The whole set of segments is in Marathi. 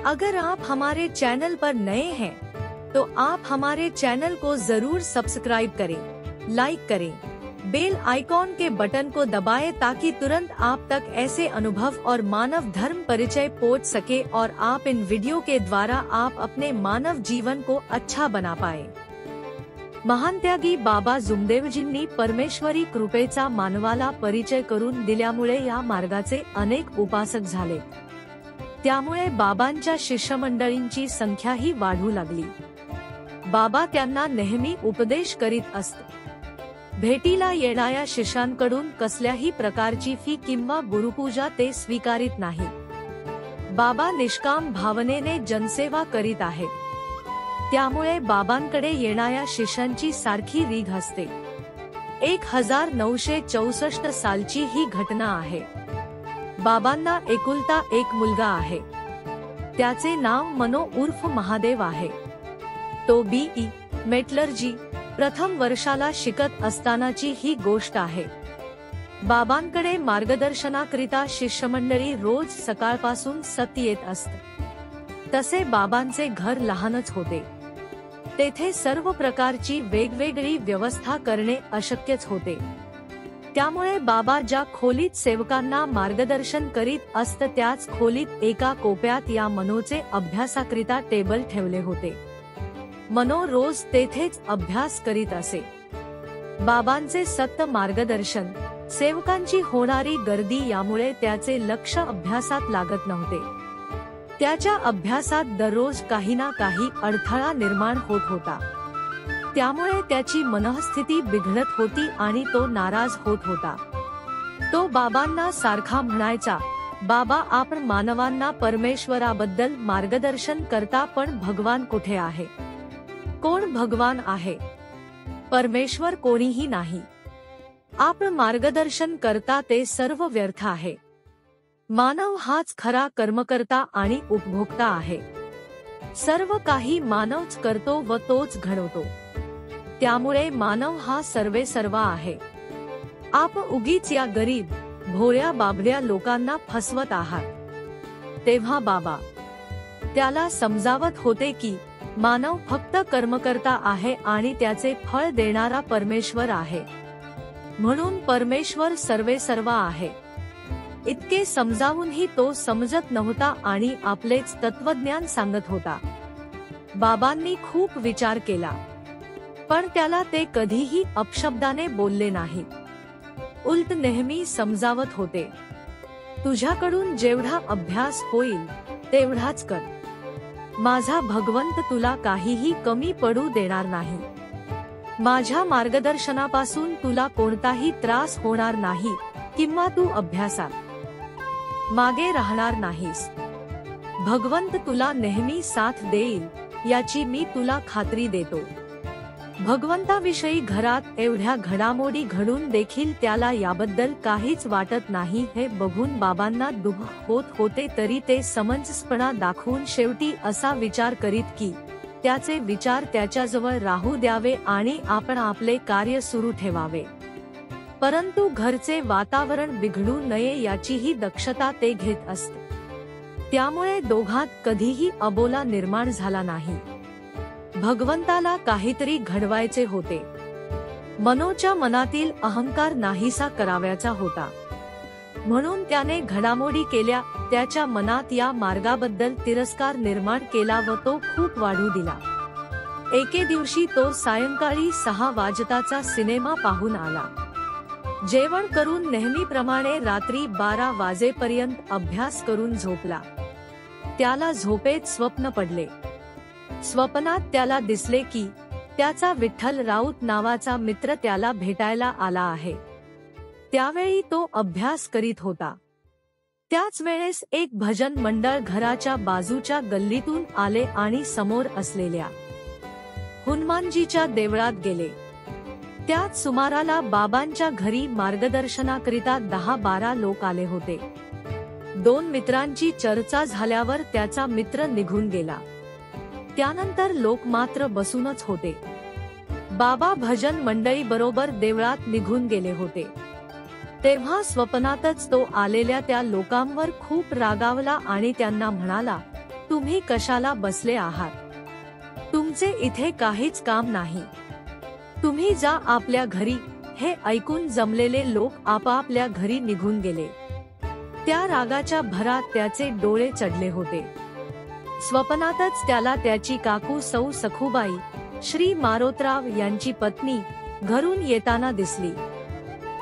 अगर आप हमारे चैनल पर नए हैं तो आप हमारे चैनल को जरूर सब्सक्राइब करें, लाइक करें, बेल आइकॉन के बटन को दबाएं ताकि तुरंत आप तक ऐसे अनुभव और मानव धर्म परिचय पहुंच सके और आप इन वीडियो के द्वारा आप अपने मानव जीवन को अच्छा बना पाए। महान त्यागी बाबा जुमदेवजींनी परमेश्वरी कृपेचा मानवाला परिचय करून दिल्यामुळे या मार्गाचे अनेक उपासक झाले। त्यामुळे बाबांच्या शिष्यमंडळींची संख्याही वाढू लागली। बाबा त्यांना नेहमी उपदेश करीत असत। भेटीला येणाऱ्या शिष्यांकडून कसल्याही प्रकारची फी किंवा गुरुपूजा ते स्वीकारित नाही। बाबा निष्काम भावनेने जनसेवा करीत आहेत। त्यामुळे बाबांकडे येणाऱ्या शिष्यांची सारखी रीघ असते। 1964 सालची ही घटना आहे। बाबांना एकुलता एक मुलगा आहे। त्याचे नाव मनो उर्फ महादेव आहे। तो BE मेटलर्जी प्रथम वर्षाला शिकत असतानाची ही गोष्ट आहे। बाबांकडे मार्गदर्शनाकरिता शिष्यमंडळी रोज सकाळपासून सत येत असत। तसे बाबांचे घर लहानच होते। तेथे सर्व प्रकारची वेगवेगळी व्यवस्था करणे अशक्यच होते। त्यामुळे बाबा ज्या खोलीत सेवकांना मार्गदर्शन करीत असत त्याच खोलीत एका कोपऱ्यात या मनोचे अभ्यासाकरिता टेबल ठेवले होते। मनो रोज तेथेच अभ्यास करीत असे। बाबांचे सत्य मार्गदर्शन, सेवकांची होणारी गर्दी यामुळे त्याचे लक्ष अभ्यासात लागत नव्हते। त्याच्या अभ्यासात दररोज काही ना काही अडथळा निर्माण होत होता। त्यामुळे त्याची मनःस्थिती बिघडत होती आणि तो नाराज होत होता। तो बाबांना सारखा म्हणायचा, बाबा आपण मानवांना परमेश्वराबद्दल मार्गदर्शन करता पण भगवान कुठे आहे? कोण भगवान आहे? परमेश्वर कोणीही नाही। आपण मार्गदर्शन करता ते सर्व व्यर्थ आहे। मानव हाच खरा कर्मकर्ता आणि उपभोक्ता आहे। सर्व काही मानवच करतो व तोच घडवतो। त्यामुळे मानव हा सर्वेसर्वा आहे। आप उगीच या गरीब, भोळ्या बाबड्या लोकांना फसवत आहात। तेव्हा बाबा त्याला समजावत होते की मानव फक्त कर्मकर्ता आहे आणि त्याचे फळ देणारा परमेश्वर आहे। म्हणून परमेश्वर सर्वेसर्वा आहे। इतके समजावूनही तो समजत नव्हता आणि आपलेच तत्वज्ञान सांगत होता। बाबांनी खूप विचार केला, पण त्याला ते कधीही अपशब्दाने बोलले नाही। उलट नेहमी समजावत होते, तुझ्याकडून जेवढा अभ्यास होईल तेवढाच कर। माझा भगवंत तुला काहीही कमी पडू देणार नाही। माझ्या मार्गदर्शनापासून तुला कोणताही त्रास होणार नाही किंवा तू अभ्यासात मागे राहणार नाहीस। भगवंत तुला नेहमी साथ देईल याची मी तुला खात्री देतो। भगवंताविषयी घरात एवढ्या घडामोडी घडून देखील त्याला याबद्दल काहीच वाटत नाही हे बघून बाबांना दुःख होत होते, तरी ते समंजसपणा दाखवून शेवटी असा विचार करीत की त्याचे विचार त्याच्याजवळ राहू द्यावे आणि आपण आपले कार्य सुरू ठेवावे। परंतु घरचे वातावरण बिघडू नये याचीही दक्षता ते घेत असत। त्यामुळे दोघांत कधीही अबोला निर्माण झाला नाही। भगवंताला काहीतरी घडवायचे होते। मनोच्या मनातील अहंकार नाहीसा करावयाचा होता। म्हणून त्याने घडामोडी केल्या। त्याच्या मनात या मार्गाबद्दल तिरस्कार निर्माण केला व तो खूप वाढू दिला। एके दिवशी तो सायंकाळी 6 वाजताचा सिनेमा पाहून आला। जेवण करून नेहमीप्रमाणे रात्री 12 वाजेपर्यंत अभ्यास करून झोपला। त्याला झोपेत स्वप्न पडले। स्वप्नात त्याला दिसले की त्याचा विठ्ठल राऊत नावाचा मित्र त्याला भेटायला आला आहे। त्यावेळी तो अभ्यास करीत होता। त्याच वेळेस एक भजन मंडळ घराच्या बाजूच्या गल्लीतून आले आणि समोर असलेल्या हनुमानजीच्या देवळात गेले। त्याच सुमाराला बाबांच्या घरी मार्गदर्शनाकरिता 10-12 लोक आले होते। 2 मित्रांची चर्चा झाल्यावर त्याचा मित्र निघून गेला। त्यानंतर लोक मात्र बसूनच होते। बाबा भजन मंडळी बरोबर देवळात निघून गेले होते। तेव्हा स्वप्नातच तो आलेल्या त्या लोकांवर खूप रागावला आणि त्यांना म्हणाला, तुम्ही कशाला बसले आहात? तुमचे इथे काहीच काम नाही. तुम्ही जा आपल्या घरी. हे ऐकून जमलेले लोक आपापल्या घरी निघून गेले. त्या रागाच्या भरात त्याचे डोळे चढले होते. स्वप्नातच त्याला त्याची काकू सौ सखुबाई, श्री मारोतराव यांची पत्नी घरून येताना दिसली.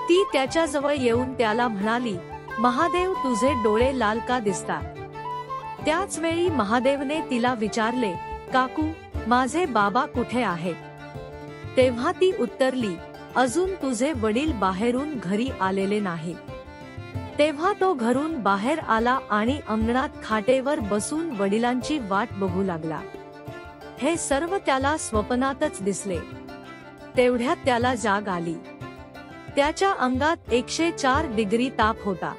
ती त्याच्याजवळ येऊन त्याला म्हणाली, महादेव, तुझे डोळे लाल का दिसतात? त्याच वेळी महादेवने तिला विचारले, काकू, माझे बाबा कुठे आहेत? तेव्हा ती उत्तरली, अजून तुझे वडील बाहेरून घरी आलेले नाही. तेव्हा तो घरून बाहेर आला आणि अंगणात खाटेवर बसून वडिलांची वाट बघू लागला. हे सर्व त्याला स्वप्नातच दिसले. तेवढ्यात त्याला जाग आली. त्याच्या अंगात 104 डिग्री ताप होता.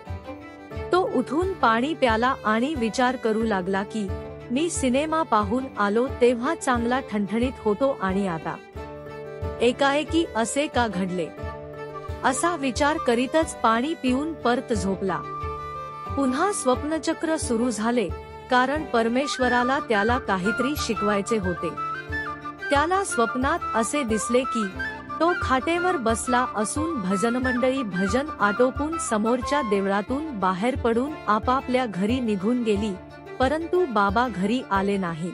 तो उठून पाणी प्याला आणि विचार करू लागला की मी सिनेमा पाहून आलो तेव्हा चांगला ठणठणीत होतो आणि आता एकाएकी असे का घडले, असा विचार करीतच पाणी पिऊन परत झोपला. पुन्हा स्वप्नचक्र सुरू झाले, कारण परमेश्वराला त्याला काहीतरी शिकवायचे होते. त्याला स्वप्नात असे दिसले की तो खाटेवर बसला असून भजनमंडळी भजन आटोपून समोरच्या देवळातून बाहेर पडून आपापल्या घरी निघून गेली, परंतु बाबा घरी आले नाही.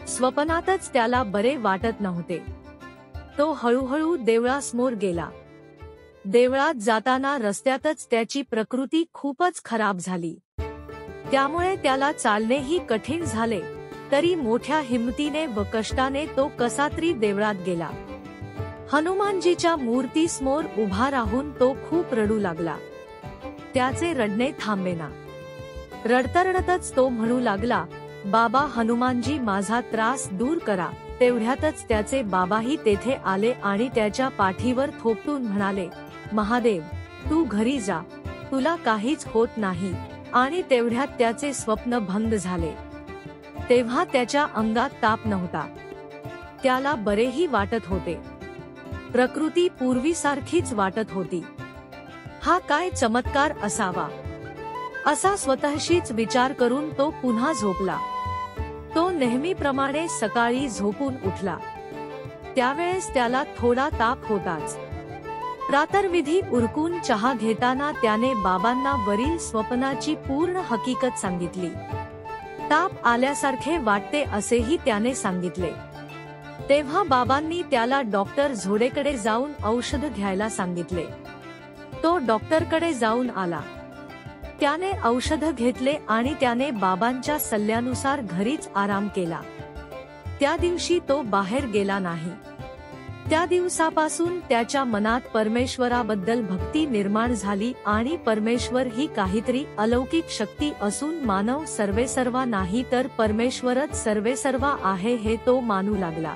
स्वप्नातच त्याला बरे वाटत नव्हते. तो हळूहळू देवळासमोर गेला. देवळात जाताना रस्त्यातच त्याची प्रकृती खूपच खराब झाली. त्यामुळे त्याला चालणेही कठीण झाले. तरी मोठ्या हिमतीने व कष्टाने तो कसातरी देवळात गेला. हनुमानजीच्या मूर्तीसमोर उभा राहून तो खूप रडू लागला. त्याचे रडणे थांबेना. रडतरडतच तो म्हणू लागला, बाबा हनुमानजी, माझा त्रास दूर करा. तेवढ्यातच त्याचे बाबाही तेथे आले आणि त्याच्या पाठीवर थोपटून म्हणाले, महादेव, तू घरी जा, तुला काहीच होत नाही. आणि तेवढ्यात त्याचे स्वप्न भंग झाले. तेव्हा त्याच्या अंगात ताप नव्हता. त्याला बरेही वाटत होते. प्रकृती पूर्वीसारखीच वाटत होती. हा काय चमत्कार असावा, असा स्वतःशीच विचार करून तो पुन्हा झोपला. तो नेहमीप्रमाणे सकाळी झोपून उठला. त्यावेळेस त्याला थोडा ताप होताच. प्रातर्विधी उरकून चहा घेताना त्याने बाबांना वरील स्वप्नाची पूर्ण हकीकत सांगितली. ताप आल्यासारखे वाटते असेही त्याने सांगितले. तेव्हा बाबांनी त्याला डॉक्टर झोडेकडे जाऊन औषध घ्यायला सांगितले. तो डॉक्टरकडे जाऊन आला. त्याने औषध घेतले आणि त्याने बाबांच्या सल्ल्यानुसार घरीच आराम केला. त्या दिवशी तो बाहेर गेला नाही. त्या दिवसापासून त्याच्या मनात परमेश्वराबद्दल भक्ती निर्माण झाली आणि परमेश्वर ही काहीतरी अलौकिक शक्ती असून मानव सर्वेसर्वा नाही तर परमेश्वरच सर्वेसर्वा आहे हे तो मानू लागला.